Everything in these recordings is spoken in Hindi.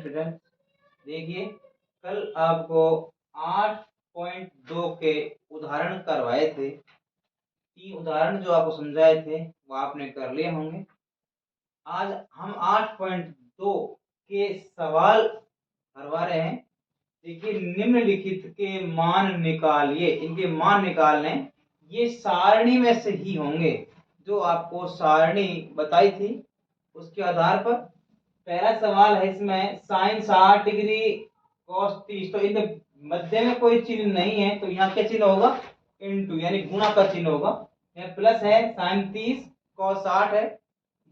स्टूडेंट, देखिए कल आपको 8.2 के उदाहरण करवाए थे। ये उदाहरण जो आपको समझाए थे वो आपने कर लिए होंगे। आज हम 8.2 के सवाल करवा रहे हैं। देखिए, निम्नलिखित के मान निकालिए। इनके मान निकालने ये सारणी में से ही होंगे, जो आपको सारणी बताई थी उसके आधार पर। पहला सवाल है इसमें साइन 60 डिग्री कॉस 30, तो इनमें मध्य में कोई चिन्ह नहीं है, तो यहाँ क्या चिन्ह होगा? इनटू, यानी गुणा का चिन्ह होगा। यहाँ प्लस है, साइन 30 कॉस 60 है,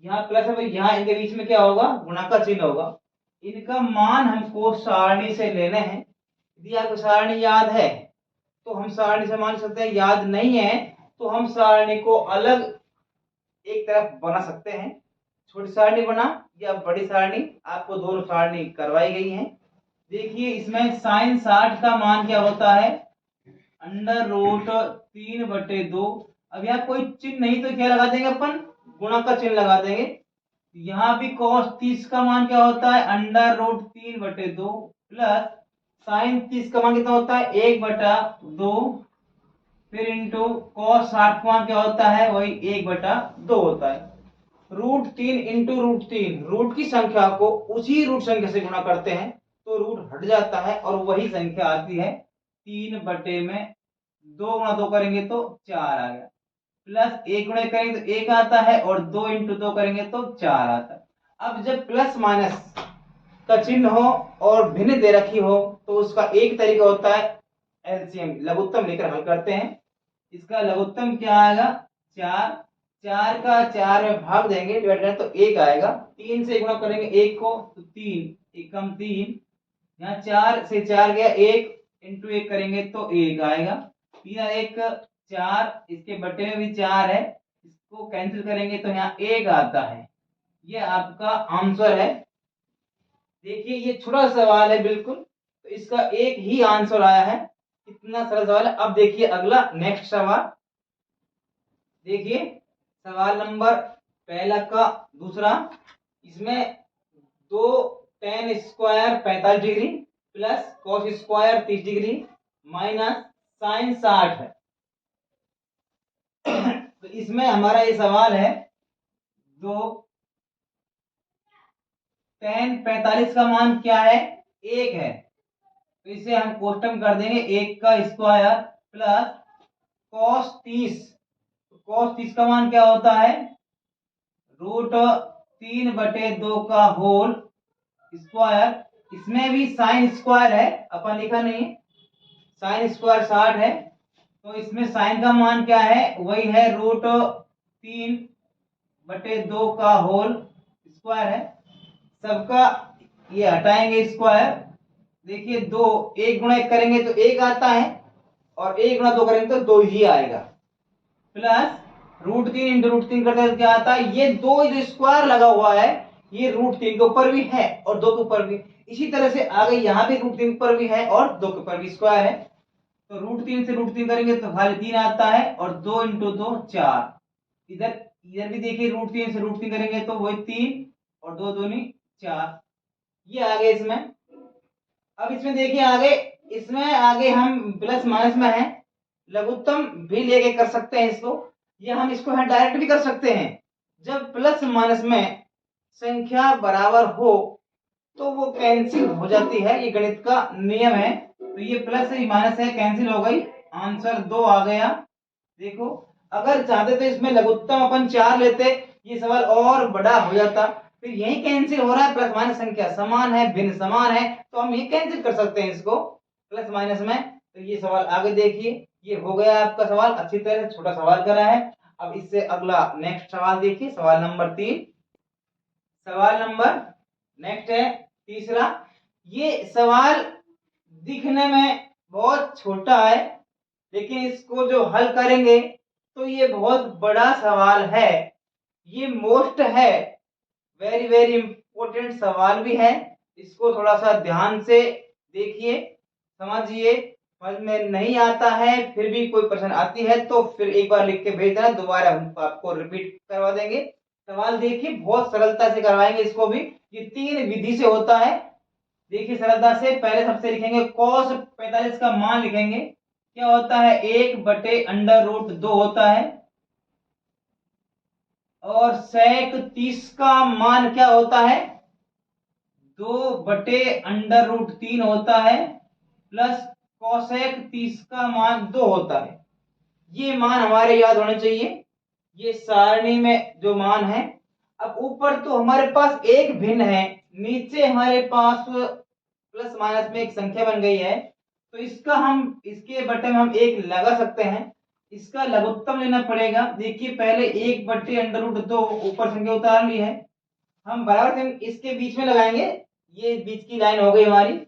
यहाँ प्लस है, भाई यहाँ इनके बीच में क्या होगा? गुणा का चिन्ह होगा। इनका मान हमको सारणी से लेने हैं। यदि आपको सारणी याद है तो हम सारणी से मान सकते हैं, याद नहीं है तो हम सारणी को अलग एक तरफ बना सकते हैं। छोटी सारणी बना या बड़ी सारणी, आपको दोनों सारणी करवाई गई है। देखिए, इसमें साइन 60 का मान क्या होता है? Under root 3/2। अब यहाँ कोई चिन्ह नहीं तो क्या लगा देंगे अपन? गुणा का चिन्ह लगा देंगे। यहाँ भी cos 30 का मान क्या होता है? अंडर रूट 3/2 प्लस साइन 30 का मान कितना होता है? 1/2, फिर इंटू cos 60 का मान क्या होता है? वही 1/2 होता है। रूट 3 इंटू रूट 3, रूट की संख्या को उसी रूट संख्या से गुणा करते हैं तो रूट हट जाता है और वही संख्या आती है 3/2 गुणा 2 करेंगे तो 4 आ गया, प्लस 1 गुणा करेंगे तो 1 आता है और 2 इंटू 2 करेंगे तो 4 आता है। अब जब प्लस माइनस का चिन्ह हो और भिन्न दे रखी हो तो उसका एक तरीका होता है एलसीएम, लघुत्तम लेकर हल करते हैं। इसका लघुत्तम क्या आएगा? 4। 4 का 4 में भाग देंगे, डिवाइड करें तो 1 आएगा। 3 से गुणा करेंगे 1 को तो 3, 1 कम 3, यहाँ 4 से 4 गया, 1 इंटू 1 करेंगे तो 1 आएगा। 3 और 1 4, इसके बटे में भी 4 है, इसको कैंसिल करेंगे तो यहाँ 1 आता है। ये आपका आंसर है। देखिए, ये छोटा सवाल है बिल्कुल, तो इसका एक ही आंसर आया है। इतना सरल सवाल है। अब देखिए अगला नेक्स्ट सवाल। देखिए सवाल नंबर पहला का दूसरा, इसमें 2 tan square 45 degree plus cos square 30 degree minus sine 60 है। तो इसमें हमारा ये सवाल है, 2 tan 45 का मान क्या है? 1 है, तो इसे हम कोष्टक कर देंगे 1 का स्क्वायर प्लस cos 30। cos 30 का मान क्या होता है? रूट 3/2 का होल स्क्वायर। इसमें भी साइन स्क्वायर है, अपन लिखा नहीं है, साइन स्क्वायर 60 है, तो इसमें साइन का मान क्या है? वही है रूट 3/2 का होल स्क्वायर है। सबका ये हटाएंगे स्क्वायर। देखिए 2, 1 गुणा 1 करेंगे तो 1 आता है और 1 गुणा 2 करेंगे तो 2 ही आएगा, प्लस रूट 3 इंटू रूट 3 करते हैं क्या आता है? ये 2 जो स्क्वायर लगा हुआ है ये रूट 3 के ऊपर भी है और 2 के ऊपर भी। इसी तरह से आगे यहाँ भी रूट 3 के ऊपर भी है और 2 के ऊपर भी स्क्वायर है, तो रूट 3 से रूट 3 करेंगे तो खाली 3 आता है और 2 इंटू 2 4। इधर इधर भी देखिए रूट 3 से रूट 3 करेंगे तो वही 3 और 2 दूनी 4। ये आगे इसमें। अब इसमें देखिए आगे, इसमें आगे हम प्लस माइनस में है, लघुत्तम भी लेके कर सकते हैं इसको, या हम इसको डायरेक्ट भी कर सकते हैं। जब प्लस माइनस में संख्या बराबर हो तो वो कैंसिल हो जाती है, ये गणित का नियम है। तो ये प्लस माइनस है, कैंसिल हो गई, आंसर 2 आ गया। देखो, अगर चाहते तो इसमें लघुत्तम अपन 4 लेते, ये सवाल और बड़ा हो जाता। फिर यही कैंसिल हो रहा है, प्लस माइनस संख्या समान है, भिन्न समान है, तो हम ये कैंसिल कर सकते हैं इसको प्लस माइनस में। तो ये सवाल आगे देखिए, ये हो गया आपका सवाल, अच्छी तरह से छोटा सवाल करा है। अब इससे अगला नेक्स्ट सवाल देखिए, सवाल नंबर 3। सवाल नंबर नेक्स्ट है तीसरा। ये सवाल दिखने में बहुत छोटा है, लेकिन इसको जो हल करेंगे तो ये बहुत बड़ा सवाल है। ये मोस्ट है, वेरी वेरी इंपॉर्टेंट सवाल भी है। इसको थोड़ा सा ध्यान से देखिए, समझिए। समझ में नहीं आता है फिर भी कोई प्रश्न आती है तो फिर एक बार लिख के भेज देना, दोबारा हम आपको रिपीट करवा देंगे। सवाल देखिए, बहुत सरलता से करवाएंगे इसको भी। ये 3 विधि से होता है, देखिए सरलता से पहले सबसे लिखेंगे cos 45 का मान लिखेंगे, क्या होता है 1/√2 होता है, और sec 30 का मान क्या होता है 2/√3 होता है, प्लस कोसेक 30 का मान 2 होता है। ये मान हमारे याद होने चाहिए, ये सारणी में जो मान है। अब ऊपर तो हमारे पास एक भिन्न है, नीचे हमारे पास प्लस माइनस में एक संख्या बन गई है, तो इसका हम इसके बटे में हम एक लगा सकते हैं, इसका लघुत्तम लेना पड़ेगा। देखिए पहले 1/√2 ऊपर संख्या उतार ली है, हम बराबर से इसके बीच में लगाएंगे, ये बीच की लाइन हो गई हमारी।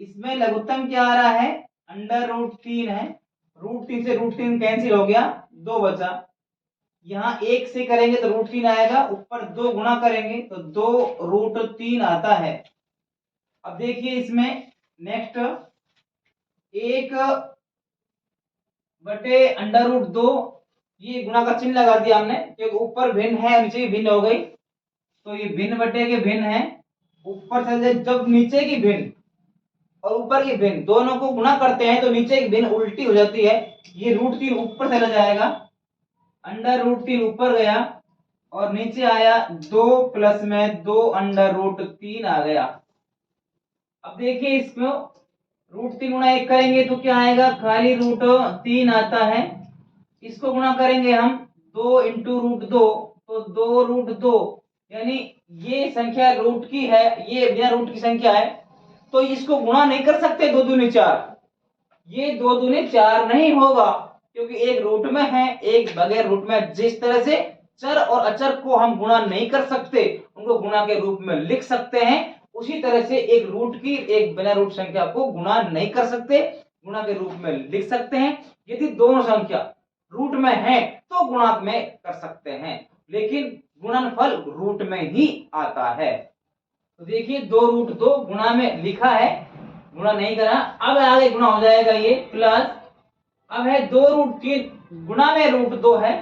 इसमें लघुत्तम क्या आ रहा है √3 है, √3 से √3 कैंसिल हो गया, 2 बचा। यहाँ 1 से करेंगे तो √3 आएगा, ऊपर 2 गुणा करेंगे तो 2√3 आता है। अब देखिए इसमें नेक्स्ट 1/√2, ये गुणा का चिन्ह लगा दिया हमने क्योंकि ऊपर भिन्न है नीचे भी भिन्न हो गई, तो ये भिन्न बटे के भिन्न है, ऊपर से जब नीचे की भिन्न और ऊपर की भिन्न दोनों को गुणा करते हैं तो नीचे की भिन्न उल्टी हो जाती है, ये √3 ऊपर चला जाएगा, √3 ऊपर गया और नीचे आया 2 प्लस में 2/√3 आ गया। अब देखिए इसको √3 गुणा 1 करेंगे तो क्या आएगा खाली √3 आता है, इसको गुणा करेंगे हम 2 इंटू √2 तो 2√2, यानी ये संख्या रूट की है, ये बिना रूट की संख्या है, तो इसको गुणा नहीं कर सकते 2 दूनी 4, ये 2 दूनी 4 नहीं होगा क्योंकि एक रूट में है एक बगैर रूट में। जिस तरह से चर और अचर को हम गुणा नहीं कर सकते, उनको गुणा के रूप में लिख सकते हैं, उसी तरह से एक रूट की एक बिना रूट संख्या को गुणा नहीं कर सकते, गुणा के रूप में लिख सकते हैं। यदि दोनों संख्या रूट में है तो गुणा में कर सकते हैं, लेकिन गुणनफल रूट में ही आता है। तो देखिए 2√2 गुणा में लिखा है, गुणा नहीं करा, अब आगे गुणा हो जाएगा ये प्लस, अब है 2√3 गुणा में √2 है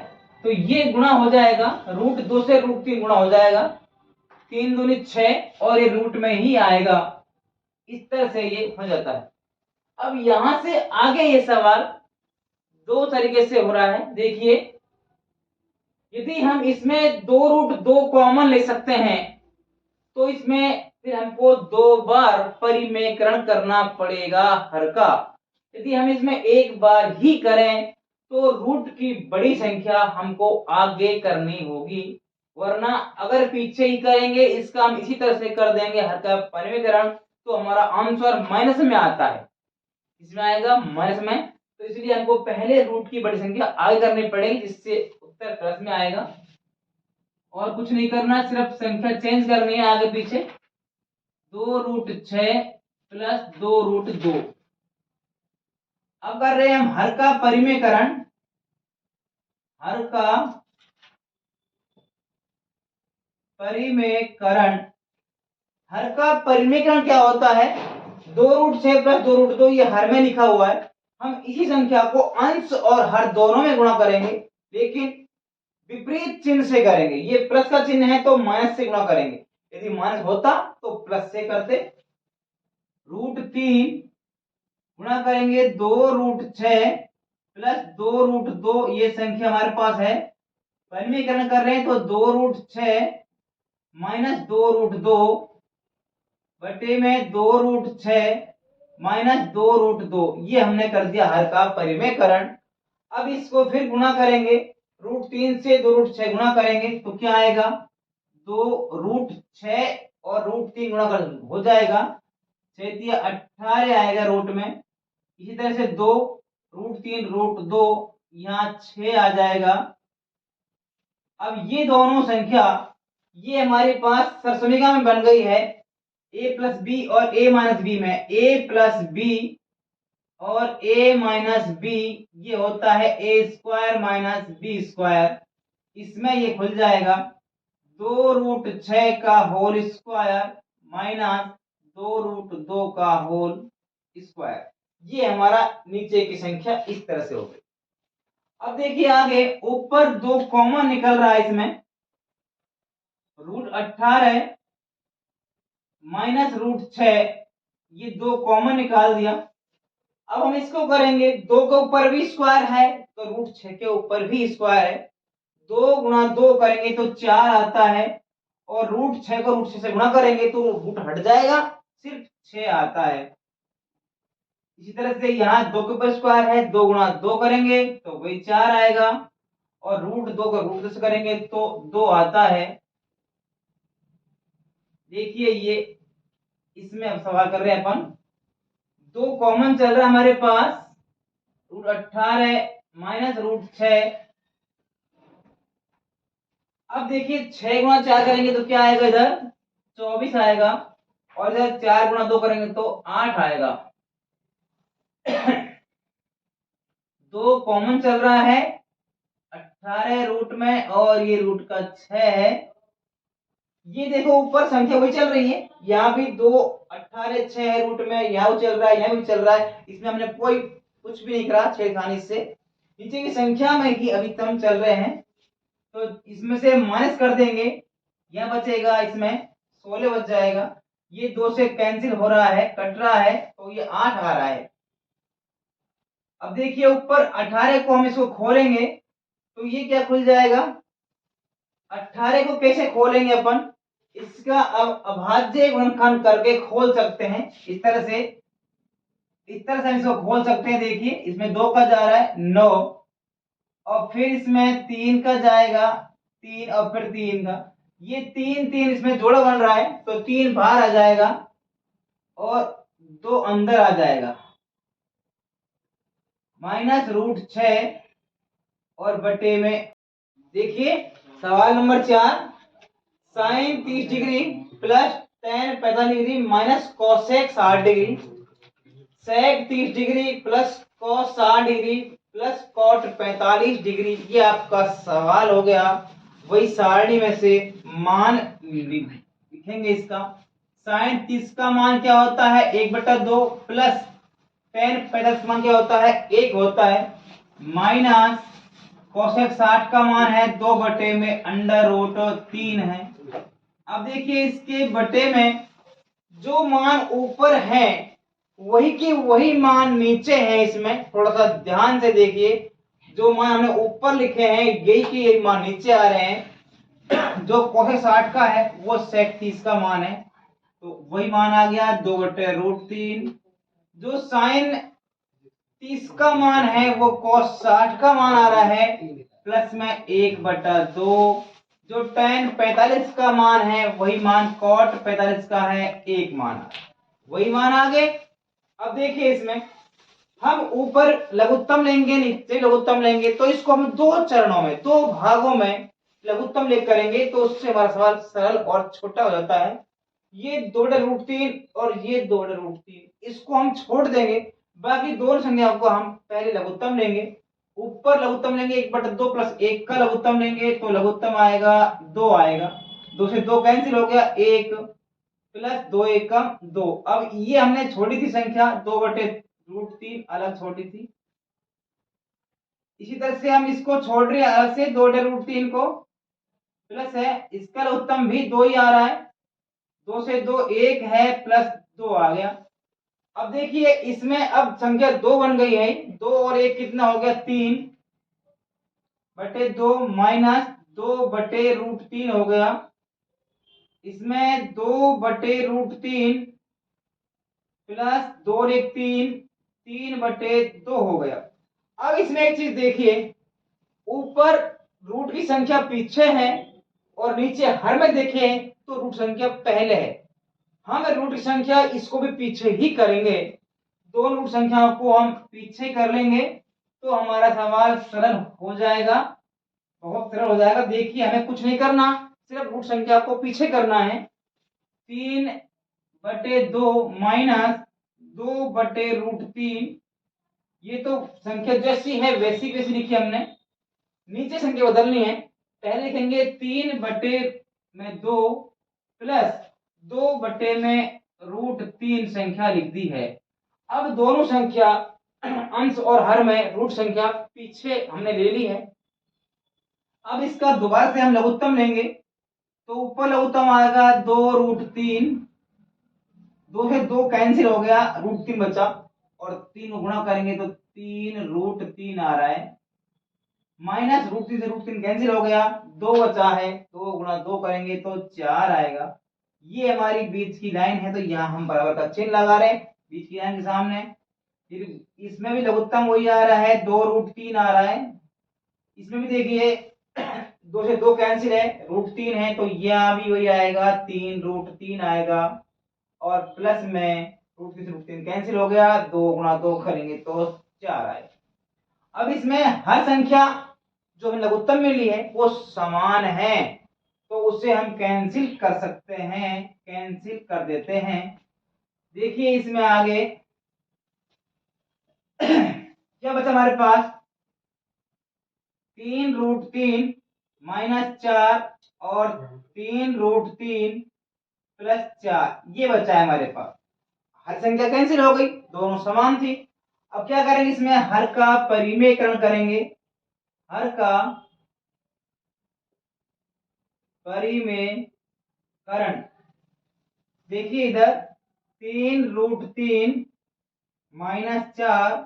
तो ये गुणा हो जाएगा, √2 से √3 गुणा हो जाएगा, 3 दूनी 6 और ये रूट में ही आएगा, इस तरह से ये हो जाता है। अब यहां से आगे ये सवाल दो तरीके से हो रहा है। देखिए यदि हम इसमें 2√2 कॉमन ले सकते हैं तो इसमें फिर हमको 2 बार परिमेयकरण करना पड़ेगा हर का। यदि हम इसमें एक बार ही करें तो रूट की बड़ी संख्या हमको आगे करनी होगी, वरना अगर पीछे ही करेंगे इसका हम इसी तरह से कर देंगे हर का परिमेयकरण तो हमारा आंसर माइनस में आता है, इसमें आएगा माइनस में, तो इसलिए हमको पहले रूट की बड़ी संख्या आगे करनी पड़ेगी जिससे उत्तर प्लस में आएगा। और कुछ नहीं करना, सिर्फ संख्या चेंज करनी है आगे पीछे, 2√6 प्लस 2√2। अब कर रहे हैं हम हर का परिमेयकरण, हर का परिमेयकरण, हर का परिमेयकरण क्या होता है 2√6 प्लस 2√2, ये हर में लिखा हुआ है, हम इसी संख्या को अंश और हर दोनों में गुणा करेंगे, लेकिन विपरीत चिन्ह से करेंगे। ये प्लस का चिन्ह है तो माइनस से गुणा करेंगे, यदि माइनस होता तो प्लस से करते। √3 गुणा करेंगे 2√6 प्लस 2√2, ये संख्या हमारे पास है, परिमेयकरण कर रहे हैं तो 2√6 माइनस 2√2 बटे में 2√6 माइनस 2√2, ये हमने कर दिया हर का परिमेयकरण। अब इसको फिर गुणा करेंगे, √3 से 2√6 गुणा करेंगे तो क्या आएगा 2√6 और √3 गुणा कर हो जाएगा 6 18 आएगा रूट में, इसी तरह से 2 √3 √2 यहाँ 6 आ जाएगा। अब ये दोनों संख्या ये हमारे पास सरसमीका में बन गई है a प्लस बी और a माइनस बी में, a प्लस बी और a माइनस बी ये होता है a² माइनस b², इसमें ये खुल जाएगा 2√6 का होल स्क्वायर माइनस 2√2 का होल स्क्वायर, ये हमारा नीचे की संख्या इस तरह से हो गई। अब देखिए आगे ऊपर 2 कॉमन निकल रहा है, इसमें √18 माइनस √6 ये 2 कॉमन निकाल दिया। अब हम इसको करेंगे, 2 के ऊपर भी स्क्वायर है तो रूट 6 के ऊपर भी स्क्वायर है, 2 गुणा 2 करेंगे तो 4 आता है, और रूट 6 को रूट 6 से गुणा करेंगे तो रूट हट जाएगा, सिर्फ 6 आता है। इसी तरह से यहाँ 2 के ऊपर स्क्वायर है, 2 गुणा 2 करेंगे तो वही 4 आएगा, और रूट 2 का रूट 2 से करेंगे तो 2 आता है। देखिए ये इसमें अब सवाल कर रहे हैं अपन, 2 कॉमन चल रहा है हमारे पास, रूट 18 माइनस रूट 6। अब देखिए 6 गुणा 4 करेंगे तो क्या आएगा, इधर 24 आएगा, और इधर 4 गुणा 2 करेंगे तो 8 आएगा। 2 कॉमन चल रहा है 18 रूट में, और ये रूट का 6 है। ये देखो ऊपर संख्या वही चल रही है, यहाँ भी 2 18 6 है रूट में, यहाँ चल रहा है, यहाँ भी चल रहा है, इसमें हमने कोई कुछ भी नहीं करा छेड़खानी से। नीचे की संख्या में ही अभी तम चल रहे हैं, तो इसमें से माइनस कर देंगे, यह बचेगा, इसमें 16 बच जाएगा। ये 2 से कैंसिल हो रहा है, कट रहा है, तो ये 8 आ रहा है। अब देखिए ऊपर 18 को हम इसको खोलेंगे तो ये क्या खुल जाएगा, 18 को कैसे खोलेंगे अपन, इसका अब अभाज्य गुणनखंड करके खोल सकते हैं, इस तरह से हम इसको खोल सकते हैं। देखिए इसमें 2 का जा रहा है 9, और फिर इसमें 3 का जाएगा 3, और फिर 3 का, ये 3 3 इसमें जोड़ा बन रहा है तो 3 बाहर आ जाएगा और 2 अंदर आ जाएगा, माइनस रूट 6 और बटे में। देखिए सवाल number 4, sine 30 degree plus tan 45 degree minus cosec 60 degree, sec 30 degree plus cos 60 degree plus cot 45 degree, ये आपका सवाल हो गया। वही सारणी में से मान लिखेंगे इसका। साइन 30 का मान क्या होता है 1/2 प्लस टेन 45 का मान क्या होता है 1 होता है, माइनस कोसेक 60 का मान है 2 बटे में अंडर रूट 3 है। अब देखिए इसके बटे में जो मान ऊपर है वही के वही मान नीचे है, इसमें थोड़ा सा ध्यान से देखिए, जो मान हमने ऊपर लिखे हैं यही के यही मान नीचे आ रहे हैं। जो कोसेक 60 का है वो सेक 30 का मान है, तो वही मान आ गया 2/√3। जो साइन 30 का मान है वो कॉस 60 का मान आ रहा है प्लस में 1/2। जो टेन 45 का मान है वही मान कॉट 45 का है, 1 मान वही मान आ गए। अब देखिए इसमें हम ऊपर लघुत्तम लेंगे नीचे लघुत्तम लेंगे, तो इसको हम 2 चरणों में 2 भागों में लघुत्तम ले करेंगे तो उससे हमारा सवाल सरल और छोटा हो जाता है। ये 2/√3 और ये 2/√3 इसको हम छोड़ देंगे, बाकी दोनों संख्याओं को हम पहले लघुत्तम लेंगे। ऊपर लघुत्तम लेंगे 1/2 प्लस 1 का लघुत्तम लेंगे तो लघुत्तम आएगा 2 आएगा, 2 से 2 कैंसिल हो गया 1 प्लस 2 1 का 2। अब ये हमने छोड़ी थी संख्या 2/√3 अलग छोड़ी थी, इसी तरह से हम इसको छोड़ रहे हैं अलग से 2/√3 को, प्लस है इसका लघुत्तम भी 2 ही आ रहा है, 2 से 2 1 है प्लस 2 आ गया। अब देखिए इसमें अब संख्या 2 बन गई है, 2 और 1 कितना हो गया 3/2 माइनस 2/√3 हो गया, इसमें 2/√3 प्लस 2 और 1 3, 3/2 हो गया। अब इसमें एक चीज देखिए, ऊपर रूट की संख्या पीछे है और नीचे हर में देखें तो रूट संख्या पहले है, हम रूट की संख्या इसको भी पीछे ही करेंगे, दोनों रूट संख्याओं को हम पीछे कर लेंगे तो हमारा सवाल सरल हो जाएगा, बहुत सरल हो जाएगा। देखिए हमें कुछ नहीं करना, सिर्फ रूट संख्या को पीछे करना है। 3/2 माइनस 2/√3, ये तो संख्या जैसी है वैसी वैसी लिखी हमने, नीचे संख्या बदलनी है। पहले लिखेंगे 3/2 प्लस 2/√3 संख्या लिख दी है। अब दोनों संख्या अंश और हर में रूट संख्या पीछे हमने ले ली है। अब इसका दोबारा से हम लघुत्तम लेंगे तो ऊपर लघुत्तम आएगा 2√3 2 से 2 कैंसिल हो गया, √3 बचा, और 3 को गुणा करेंगे तो 3 √3 आ रहा है, माइनस √3 से √3 कैंसिल हो गया, 2 बचा है, 2 गुणा 2 करेंगे तो 4 आएगा। ये हमारी बीच की लाइन है, तो यहाँ हम बराबर का चिन्ह लगा रहे हैं बीच की लाइन के सामने। फिर इसमें भी लघुत्तम वही आ रहा है, 2√3 आ रहा है। इसमें भी देखिए 2 से 2 कैंसिल है, √3 है, तो यहाँ भी वही आएगा, 3 √3 आएगा, और प्लस में √3 से √3 कैंसिल हो गया, 2 गुणा 2 करेंगे तो 4 आएगा। अब इसमें हर संख्या जो हमें लघुत्तम मिली है वो समान है, तो उसे हम कैंसिल कर सकते हैं, कैंसिल कर देते हैं। देखिए इसमें आगे क्या बचा हमारे पास, 3 √3 -4 और 3 √3 +4, ये बचा है हमारे पास। हर संख्या कैंसिल हो गई, दोनों समान थी। अब क्या करेंगे, इसमें हर का परिमेयकरण करेंगे, हर का परिमेयकरण। देखिए इधर 3 √3 -4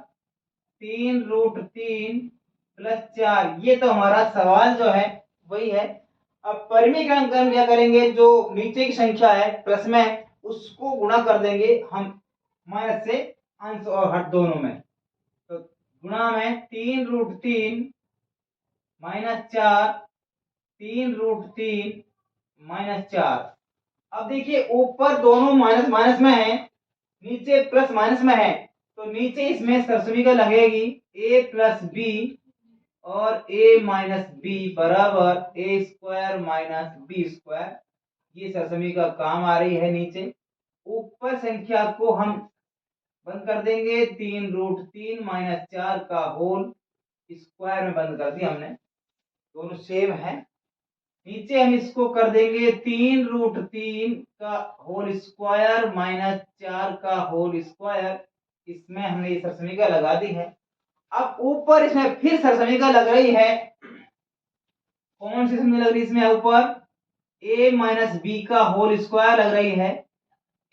3 √3 +4, ये तो हमारा सवाल जो है वही है। अब परिमेयकरण कर क्या करेंगे, जो नीचे की संख्या है प्लस में उसको गुणा कर देंगे हम माइनस से, अंश और हर दोनों में, तो गुणा में 3 √3 -4 3 √3 -4। अब देखिए ऊपर दोनों माइनस माइनस में है, नीचे प्लस माइनस में है, तो नीचे इसमें सरसमीका लगेगी a+b और a-b बराबर a² - b²। ये सरसमीका काम आ रही है नीचे। ऊपर संख्या को हम बंद कर देंगे, 3 √3 -4 का होल स्क्वायर में बंद कर दिया हमने, दोनों सेम है। नीचे हम इसको कर देंगे 3 √3 का होल स्क्वायर -4 का होल स्क्वायर, इसमें हमने ये सरसमीका लगा दी है। अब ऊपर इसमें फिर सरसमीका लग रही है, कौन सी सरसमीका लग रही है इसमें, ऊपर a-b का होल स्क्वायर लग रही है,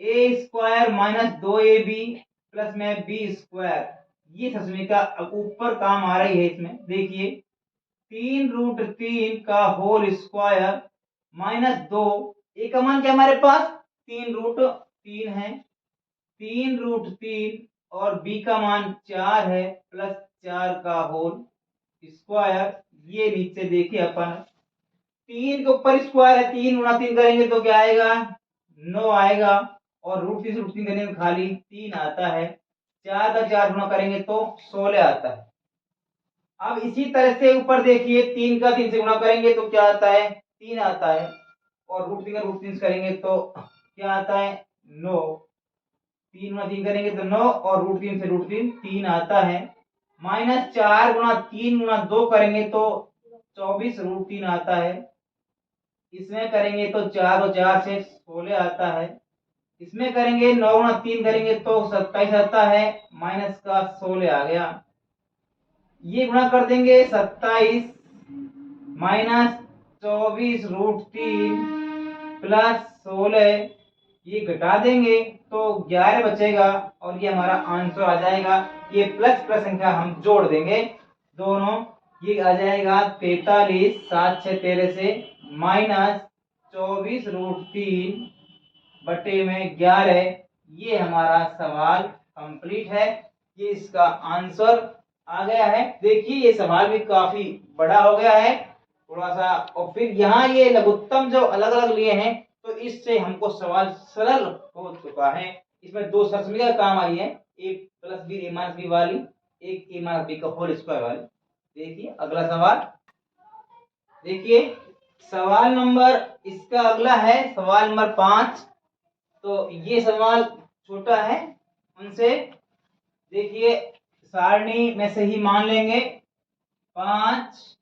a² - 2ab प्लस में b², ये सरसमीका अब ऊपर काम आ रही है। इसमें देखिए 3 √3 का होल स्क्वायर -2, ए का मान क्या हमारे पास 3 √3 है, 3 √3 और b का मान 4 है, +4 का होल स्क्वायर। ये नीचे देखिए अपन 3 के ऊपर स्क्वायर है, 3 गुणा 3 करेंगे तो क्या आएगा, 9 आएगा, और √3 से √3 करेंगे तो खाली 3 आता है, 4 का 4 गुणा करेंगे तो 16 आता है। अब इसी तरह से ऊपर देखिए 3 का 3 से गुणा करेंगे तो क्या आता है, 3 आता है, और √3 का √3 से करेंगे तो क्या आता है, 9। 3 गुणा 3 करेंगे तो 9, और √3 से √3 3 आता है, -4 गुणा 3 गुणा 2 करेंगे तो 24 √3 आता है। इसमें करेंगे तो 4 और 4 से 16 आता है। इसमें करेंगे 9 गुणा 3 करेंगे तो 27 आता है, माइनस का 16 आ गया। ये गुणा कर देंगे 27 -24 √3 +16, ये घटा देंगे तो 11 बचेगा, और ये हमारा आंसर आ जाएगा। ये प्लस प्लस संख्या हम जोड़ देंगे दोनों, ये आ जाएगा 43, 7 6 13 से -24 √3 बटे में 11। ये हमारा सवाल कंप्लीट है, ये इसका आंसर आ गया है। देखिए ये सवाल भी काफी बड़ा हो गया है थोड़ा सा, और फिर यहाँ ये लघुत्तम जो अलग अलग लिए हैं, तो इससे हमको सवाल सरल हो चुका है। इसमें 2 सरसमीका काम आई है, एक +b a-b वाली, एक a-b का होल स्क्वायर वाली। देखिए अगला सवाल, देखिए सवाल नंबर इसका अगला है सवाल नंबर 5। तो ये सवाल छोटा है उनसे, देखिए सारणी में से ही मान लेंगे 5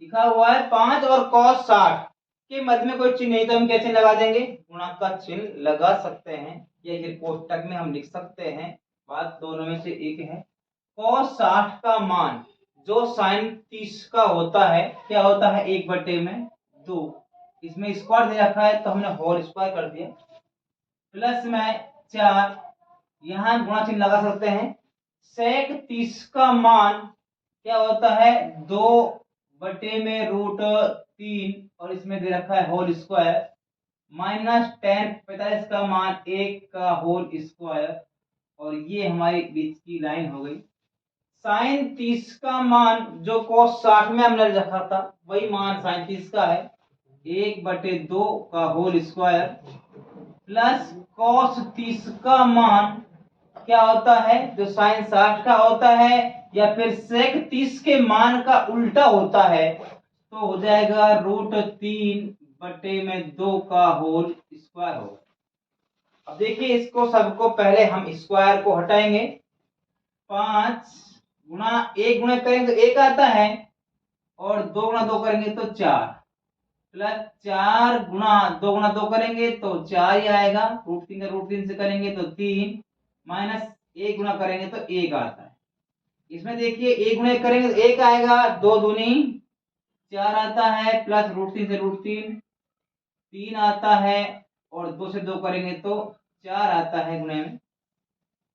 लिखा हुआ है, 5 और cos 60 के मध्य में कोई चिन्ह नहीं, तो हम क्या चिन्ह लगा देंगे, गुणा का चिन्ह लगा सकते हैं, या फिर कोष्टक में हम लिख सकते हैं, बात दोनों में से एक है। cos 60 का मान जो sin 30 का होता है, क्या होता है, 1/2। इसमें स्क्वायर दे रखा है तो हमने होल स्क्वायर कर दिया, प्लस में 4, यहाँ गुणा चिन्ह लगा सकते हैं। sec 30 का मान क्या होता है 2/√3 और इसमें दे रखा है होल स्क्वायर, माइनस tan 45 का मान 1 का होल स्क्वायर, और ये हमारी बीच की लाइन हो गई। sin 30 का मान जो cos 60 में हमने रखा था वही मान sin 30 का है 1/2 का होल स्क्वायर, प्लस cos 30 का मान क्या होता है जो sin 60 का होता है या फिर sec 30 के मान का उल्टा होता है, तो हो जाएगा √3/2 का होल स्क्वायर होगा। अब देखिए इसको सबको पहले हम स्क्वायर को हटाएंगे। 5 गुणा 1 गुणा करेंगे तो 1 आता है, और 2 गुणा 2 करेंगे तो 4, प्लस 4 गुणा 2 गुणा 2 करेंगे तो 4 ही आएगा, √3 का √3 से करेंगे तो 3, माइनस 1 गुणा करेंगे तो 1 आता है। इसमें देखिए 1 गुणा 1 करेंगे तो 1 आएगा, 2 दूनी 4 आता है, प्लस √3 से √3 3 आता है, और 2 से 2 करेंगे तो 4 आता है गुणे में।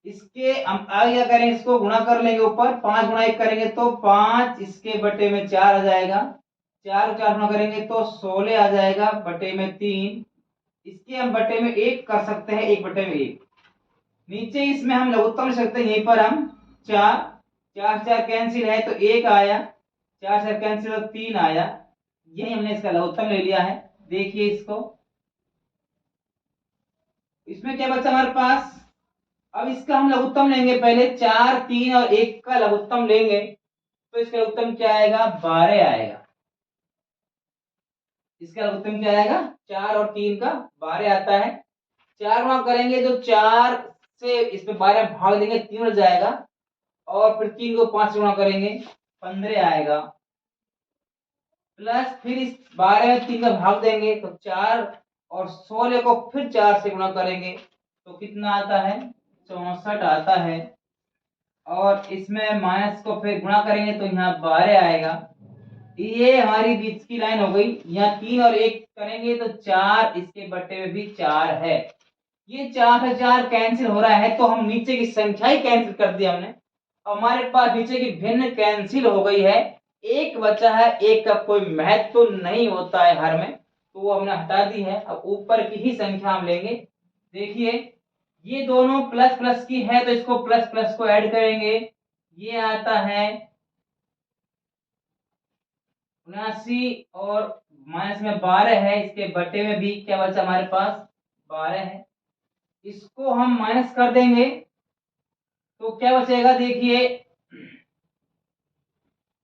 इसके हम आगे क्या करेंगे, इसको गुणा कर लेंगे ऊपर, 5 गुणा 1 करेंगे तो 5, इसके बटे में 4 आ जाएगा, 4 4 गुणा करेंगे तो 16 आ जाएगा बटे में 3, इसके हम बटे में 1 कर सकते हैं, 1/1। नीचे इसमें हम लघुत्तम लिख सकते हैं, यहीं पर हम 4 4 4 कैंसिल है तो 1 आया, 4 4 कैंसिल तो 3 आया, यही हमने इसका लघुत्तम ले लिया है। देखिए इसको, इसमें क्या बचा हमारे पास, अब इसका हम लघुत्तम लेंगे, पहले 4 3 और 1 का लघुत्तम लेंगे तो इसका लघुत्तम क्या आएगा 12 आएगा। इसका लघुत्तम क्या आएगा 4 और 3 का 12 आता है। 4 गुणा करेंगे तो 4 से इसमें 12 भाग देंगे 3 हो जाएगा, और फिर 3 को 5 गुणा करेंगे 15 आएगा, प्लस फिर इस 12 में 3 का भाग देंगे तो 4, और 16 को फिर 4 से गुणा करेंगे तो कितना आता है 64 आता है, और इसमें माइनस को फिर गुणा करेंगे तो यहाँ 12 आएगा। ये हमारी बीच की लाइन हो गई। यहाँ 3 और 1 करेंगे तो 4, इसके बटे में भी 4 है। ये 4 से 4 कैंसिल हो रहा है तो हम नीचे की संख्या ही कैंसिल कर दी हमने, हमारे पास नीचे की भिन्न कैंसिल हो गई है, एक बचा है, एक का कोई महत्व तो नहीं होता है हर में, तो वो हमने हटा दी है। अब ऊपर की ही संख्या हम लेंगे। देखिए ये दोनों प्लस प्लस की है तो इसको प्लस प्लस को ऐड करेंगे, ये आता है 79, और माइनस में 12 है, इसके बटे में भी क्या बचा हमारे पास 12 है, इसको हम माइनस कर देंगे तो क्या बचेगा, देखिए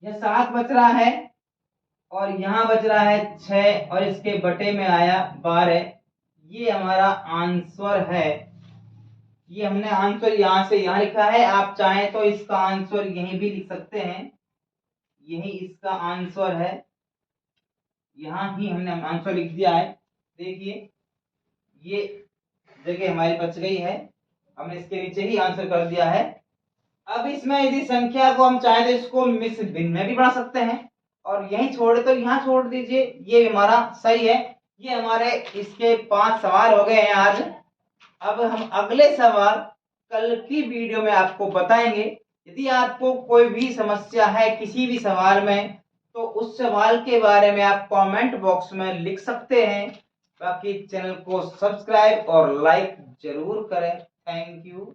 यह 7 बच रहा है, और यहाँ बच रहा है 6, और इसके बटे में आया 12। ये हमारा आंसर है। ये हमने आंसर यहाँ से यहाँ लिखा है, आप चाहें तो इसका आंसर यहीं भी लिख सकते हैं, यही इसका आंसर है, यहाँ ही हमने आंसर लिख दिया है। देखिए ये जगह हमारी बच गई है, हमने इसके नीचे ही आंसर कर दिया है। अब इसमें यदि संख्या को हम चाहें तो इसको मिश्र भिन्न में भी बना सकते हैं, और यहीं छोड़े तो यहाँ छोड़ दीजिए, ये हमारा सही है। ये हमारे इसके 5 सवाल हो गए हैं आज। अब हम अगले सवाल कल की वीडियो में आपको बताएंगे। यदि आपको कोई भी समस्या है किसी भी सवाल में तो उस सवाल के बारे में आप कमेंट बॉक्स में लिख सकते हैं। बाकी चैनल को सब्सक्राइब और लाइक जरूर करें। Thank you.